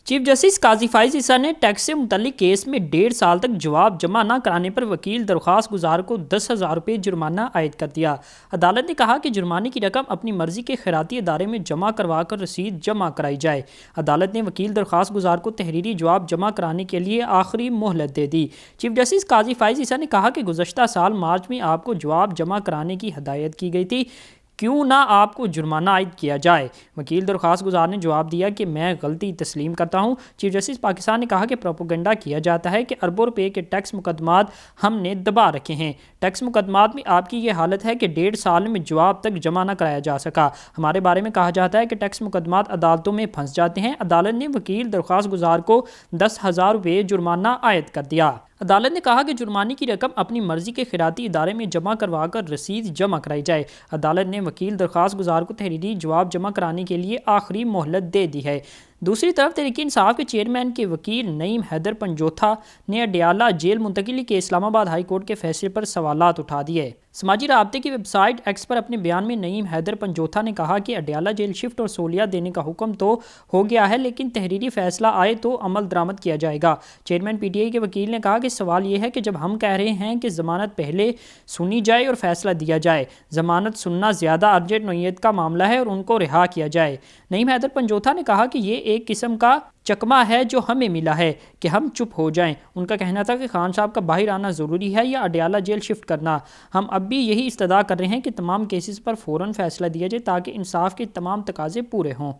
Chief justice قاضی فائز عیسیٰ نے tax سے متعلق کیس میں 1.5 سال تک جواب جمع نہ کرانے پر وکیل درخواست گزار کو 10,000 روپے جرمانہ عائد کر دیا۔ عدالت نے کہا کہ جرمانے کی رقم اپنی مرضی کے خیراتی ادارے میں جمع کروا کر رسید جمع کرائی جائے۔ عدالت نے وکیل درخواست گزار کو تحریری جواب جمع کرانے کے لیے آخری مہلت دے دی۔ چیف جسٹس قاضی فائز عیسیٰ نے کہا کہ گزشتہ سال مارچ میں آپ کو جواب جمع کرانے کی ہدایت کی گئی تھی، کیوں نہ آپ کو جرمانہ عائد کیا جائے؟ وکیل درخواست گزار نے جواب دیا کہ میں غلطی تسلیم کرتا ہوں۔ چیف جسٹس پاکستان نے کہا کہ پروپیگنڈا کیا جاتا ہے کہ اربوں روپے کے ٹیکس مقدمات ہم نے دبا رکھے ہیں۔ ٹیکس مقدمات میں آپ کی یہ حالت ہے کہ 1.5 سال میں جواب تک جمع نہ کرایا جا سکا۔ ہمارے بارے میں کہا جاتا ہے کہ ٹیکس مقدمات عدالتوں میں پھنس جاتے ہیں۔ عدالت نے وکیل درخواست گزار کو 10,000 روپے جرمانہ عائد کر دیا۔ عدالت نے کہا کہ جرمانے کی رقم اپنی مرضی کے خیراتی ادارے میں جمع کروا کر رسید جمع کرائی جائے۔ عدالت نے وکیل درخواست گزار کو تحریری جواب جمع کرانے کے لیے آخری مہلت دے دی ہے۔ دوسری طرف تحریک انصاف کے چیئرمین کے وکیل نعیم حیدر پنجوتھا نے اڈیالہ جیل منتقلی کے اسلام آباد ہائی کورٹ کے فیصلے پر سوالات اٹھا دیے۔ سماجی رابطے کی ویب سائٹ ایکس پر اپنے بیان میں نعیم حیدر پنجوتھا نے کہا کہ اڈیالہ جیل شفٹ اور سہولیات دینے کا حکم تو ہو گیا ہے، لیکن تحریری فیصلہ آئے تو عمل درآمد کیا جائے گا۔ چیئرمین پی ٹی آئی کے وکیل نے کہا کہ سوال یہ ہے کہ جب ہم کہہ رہے ہیں کہ ضمانت پہلے سنی جائے اور فیصلہ دیا جائے، ضمانت سننا زیادہ ارجنٹ نوعیت کا معاملہ ہے اور ان کو رہا کیا جائے۔ نعیم حیدر پنجوتھا نے کہا کہ یہ ایک قسم کا چکمہ ہے جو ہمیں ملا ہے کہ ہم چپ ہو جائیں۔ ان کا کہنا تھا کہ خان صاحب کا باہر آنا ضروری ہے یا اڈیالہ جیل شفٹ کرنا۔ ہم اب بھی یہی استدعا کر رہے ہیں کہ تمام کیسز پر فوراً فیصلہ دیا جائے تاکہ انصاف کے تمام تقاضے پورے ہوں۔